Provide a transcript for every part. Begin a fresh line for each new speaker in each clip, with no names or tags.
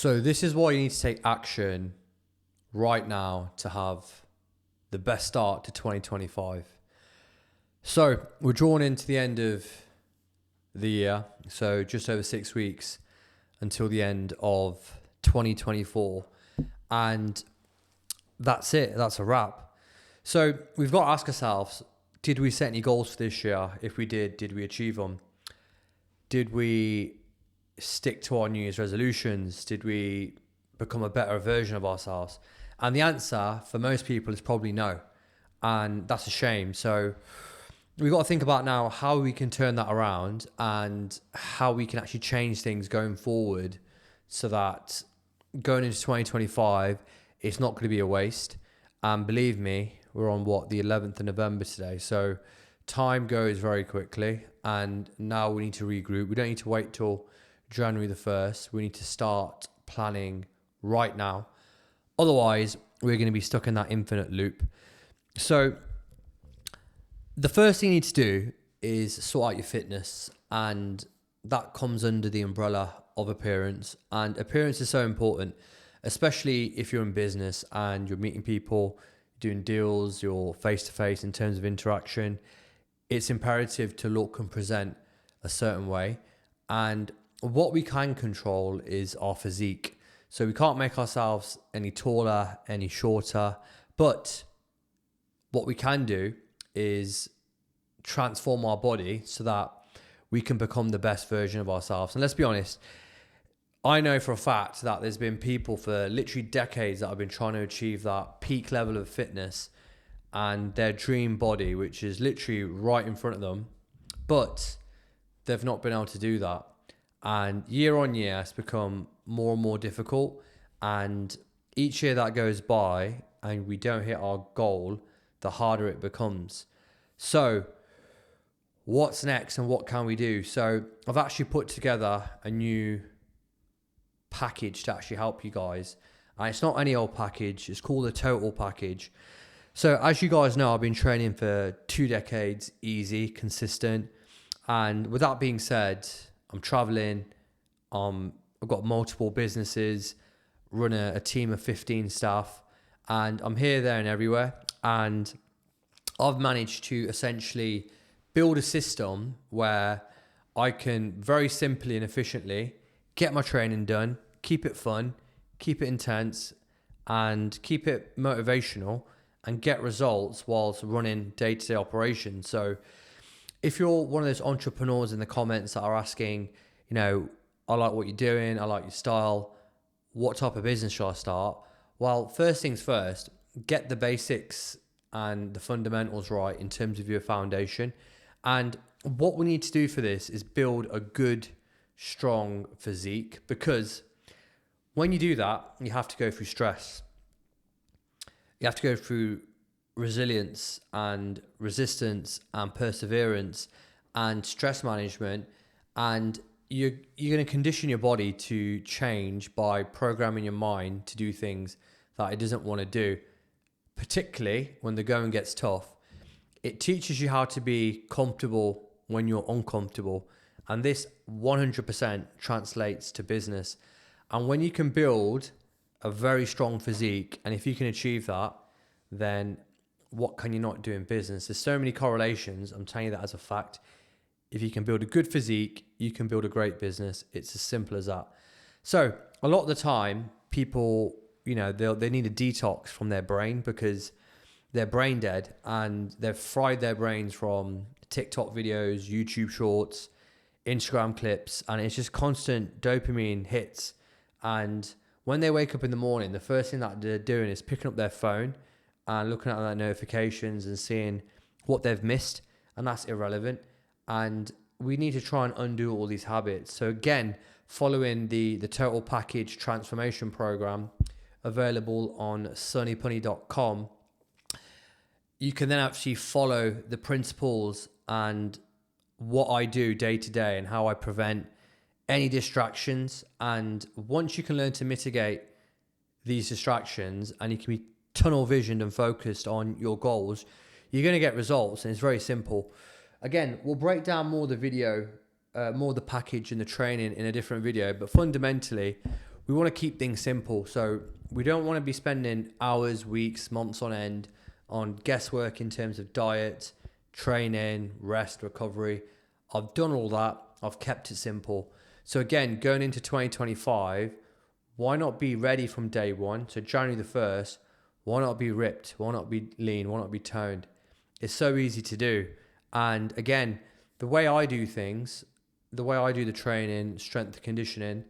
So this is why you need to take action right now to have the best start to 2025. So we're drawn into the end of the year. So just over 6 weeks until the end of 2024. And that's it. That's a wrap. So we've got to ask ourselves, did we set any goals for this year? If we did we achieve them? Did we stick to our New Year's resolutions? Did we become a better version of ourselves? And the answer for most people is probably no. And that's a shame. So we've got to think about now how we can turn that around and how we can actually change things going forward so that going into 2025, it's not going to be a waste. And believe me, we're on the 11th of November today. So time goes very quickly. And now we need to regroup. We don't need to wait till January the 1st. We need to start planning right now. Otherwise, we're going to be stuck in that infinite loop. So the first thing you need to do is sort out your fitness, and that comes under the umbrella of appearance. And appearance is so important, especially if you're in business and you're meeting people, doing deals, you're face-to-face in terms of interaction. It's imperative to look and present a certain way. And what we can control is our physique. So we can't make ourselves any taller, any shorter, but what we can do is transform our body so that we can become the best version of ourselves. And let's be honest, I know for a fact that there's been people for literally decades that have been trying to achieve that peak level of fitness and their dream body, which is literally right in front of them, but they've not been able to do that. And year on year, it's become more and more difficult. And each year that goes by and we don't hit our goal, the harder it becomes. So what's next and what can we do? So I've actually put together a new package to actually help you guys. And it's not any old package. It's called the Total Package. So as you guys know, I've been training for 2 decades, easy, consistent. And with that being said, I'm traveling. I've got multiple businesses, run a team of 15 staff, and I'm here, there, and everywhere. And I've managed to essentially build a system where I can very simply and efficiently get my training done, keep it fun, keep it intense, and keep it motivational, and get results whilst running day-to-day operations. So if you're one of those entrepreneurs in the comments that are asking, I like what you're doing, I like your style, what type of business should I start? Well, first things first, get the basics and the fundamentals right in terms of your foundation. And what we need to do for this is build a good, strong physique, because when you do that, you have to go through stress. You have to go through resilience and resistance and perseverance and stress management. And you're going to condition your body to change by programming your mind to do things that it doesn't want to do, particularly when the going gets tough. It teaches you how to be comfortable when you're uncomfortable. And this 100% translates to business. And when you can build a very strong physique, and if you can achieve that, then what can you not do in business? There's so many correlations. I'm telling you that as a fact. If you can build a good physique, you can build a great business. It's as simple as that. So a lot of the time, people, they need a detox from their brain because they're brain dead and they've fried their brains from TikTok videos, YouTube shorts, Instagram clips, and it's just constant dopamine hits. And when they wake up in the morning, the first thing that they're doing is picking up their phone and looking at their notifications and seeing what they've missed, and that's irrelevant. And we need to try and undo all these habits. So again, following the Total Package Transformation Program available on sunnypunni.com, you can then actually follow the principles and what I do day to day and how I prevent any distractions. And once you can learn to mitigate these distractions and you can be tunnel visioned and focused on your goals, you're going to get results. And it's very simple. Again, we'll break down more of the video, more of the package and the training in a different video. But fundamentally, we want to keep things simple. So we don't want to be spending hours, weeks, months on end on guesswork in terms of diet, training, rest, recovery. I've done all that. I've kept it simple. So again, going into 2025, why not be ready from day one? So January the 1st, why not be ripped? Why not be lean? Why not be toned? It's so easy to do. And again, the way I do things, the way I do the training, strength conditioning,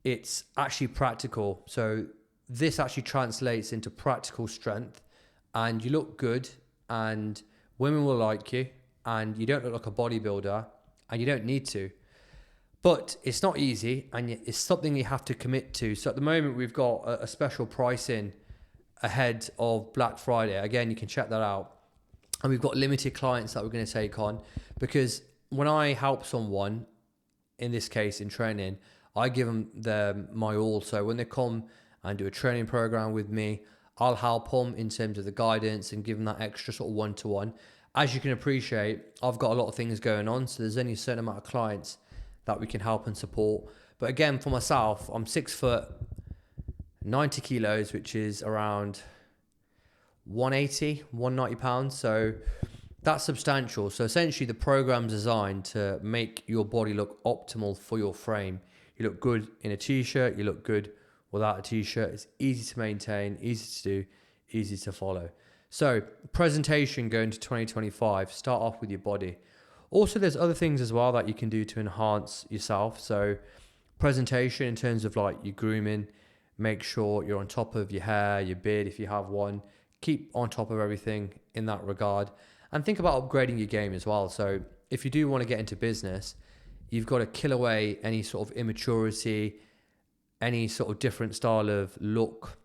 it's actually practical. So this actually translates into practical strength, and you look good, and women will like you, and you don't look like a bodybuilder, and you don't need to. But it's not easy, and it's something you have to commit to. So at the moment, we've got a special pricing ahead of Black Friday. Again, you can check that out. And we've got limited clients that we're going to take on, because when I help someone, in this case in training, I give them my all. So when they come and do a training program with me, I'll help them in terms of the guidance and give them that extra sort of one-to-one. As you can appreciate, I've got a lot of things going on, so there's only a certain amount of clients that we can help and support. But again, for myself, I'm 6 foot, 90 kilos, which is around 180, 190 pounds. So that's substantial. So essentially the program's designed to make your body look optimal for your frame. You look good in a t-shirt, you look good without a t-shirt. It's easy to maintain, easy to do, easy to follow. So presentation going to 2025, start off with your body. Also, there's other things as well that you can do to enhance yourself. So presentation in terms of like your grooming, make sure you're on top of your hair, your beard if you have one. Keep on top of everything in that regard. And think about upgrading your game as well. So if you do want to get into business, you've got to kill away any sort of immaturity, any sort of different style of look,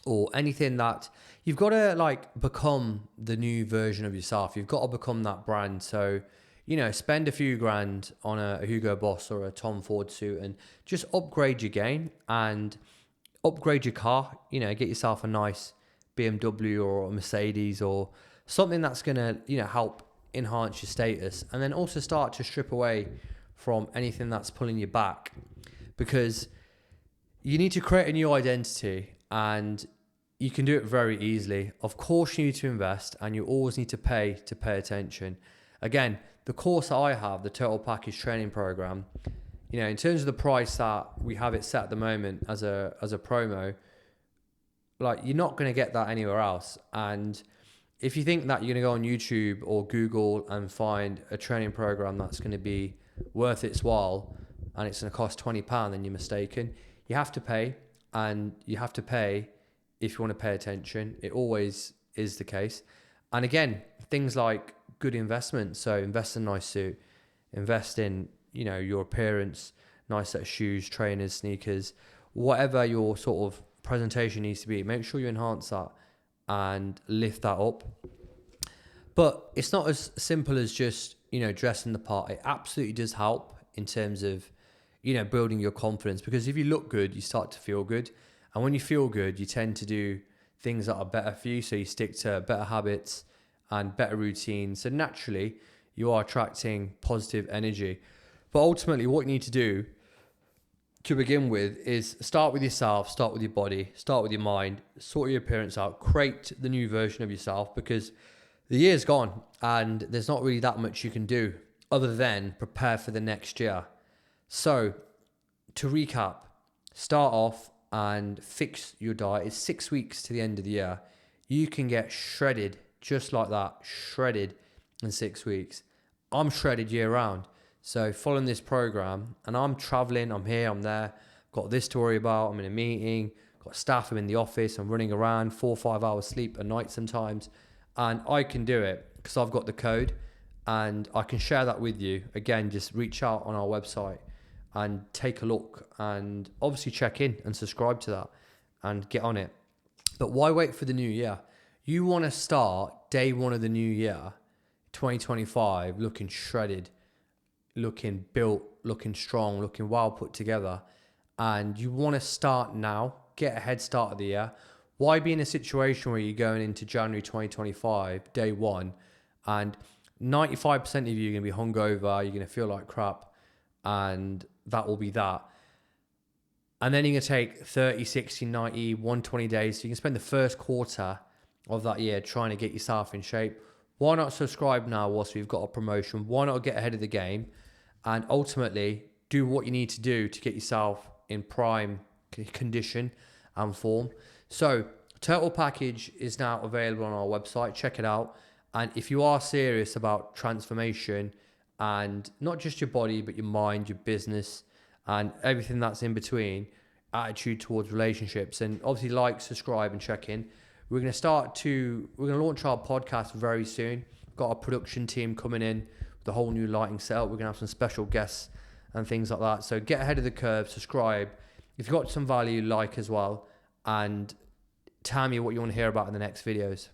or anything that you've got to like become the new version of yourself. You've got to become that brand. So, spend a few grand on a Hugo Boss or a Tom Ford suit and just upgrade your game and upgrade your car. Get yourself a nice BMW or a Mercedes or something that's going to, help enhance your status. And then also start to strip away from anything that's pulling you back, because you need to create a new identity, and you can do it very easily. Of course, you need to invest, and you always need to pay attention. Again, the course I have, the Total Package Training Program, in terms of the price that we have it set at the moment as a promo, like you're not going to get that anywhere else. And if you think that you're going to go on YouTube or Google and find a training program that's going to be worth its while and it's going to cost £20, then you're mistaken. You have to pay, and you have to pay if you want to pay attention. It always is the case. And again, things like good investment. So invest in a nice suit, invest in, your appearance, nice set of shoes, trainers, sneakers, whatever your sort of presentation needs to be. Make sure you enhance that and lift that up. But it's not as simple as just, dressing the part. It absolutely does help in terms of, building your confidence, because if you look good, you start to feel good. And when you feel good, you tend to do things that are better for you. So you stick to better habits and better routines. So naturally, you are attracting positive energy. But ultimately, what you need to do to begin with is start with yourself, start with your body, start with your mind, sort your appearance out, create the new version of yourself, because the year's gone and there's not really that much you can do other than prepare for the next year. So to recap, start off and fix your diet. It's 6 weeks to the end of the year. You can get shredded just like that, shredded in 6 weeks. I'm shredded year round. So following this program, and I'm traveling, I'm here, I'm there, got this to worry about, I'm in a meeting, got staff, I'm in the office, I'm running around, 4 or 5 hours sleep a night sometimes, and I can do it because I've got the code, and I can share that with you. Again, just reach out on our website and take a look, and obviously check in and subscribe to that and get on it. But why wait for the new year? You want to start day one of the new year, 2025, looking shredded, looking built, looking strong, looking well put together. And you want to start now, get a head start of the year. Why be in a situation where you're going into January 2025, day one, and 95% of you are going to be hungover, you're going to feel like crap, and that will be that. And then you're going to take 30, 60, 90, 120 days. So you can spend the first quarter of that year trying to get yourself in shape. Why not subscribe now whilst we've got a promotion? Why not get ahead of the game and ultimately do what you need to do to get yourself in prime condition and form? So total package is now available on our website. Check it out. And if you are serious about transformation and not just your body, but your mind, your business, and everything that's in between, attitude towards relationships, and obviously like, subscribe, and check in. We're going to launch our podcast very soon. We've got our production team coming in with a whole new lighting setup. We're going to have some special guests and things like that. So get ahead of the curve, subscribe. If you've got some value, like as well, and tell me what you want to hear about in the next videos.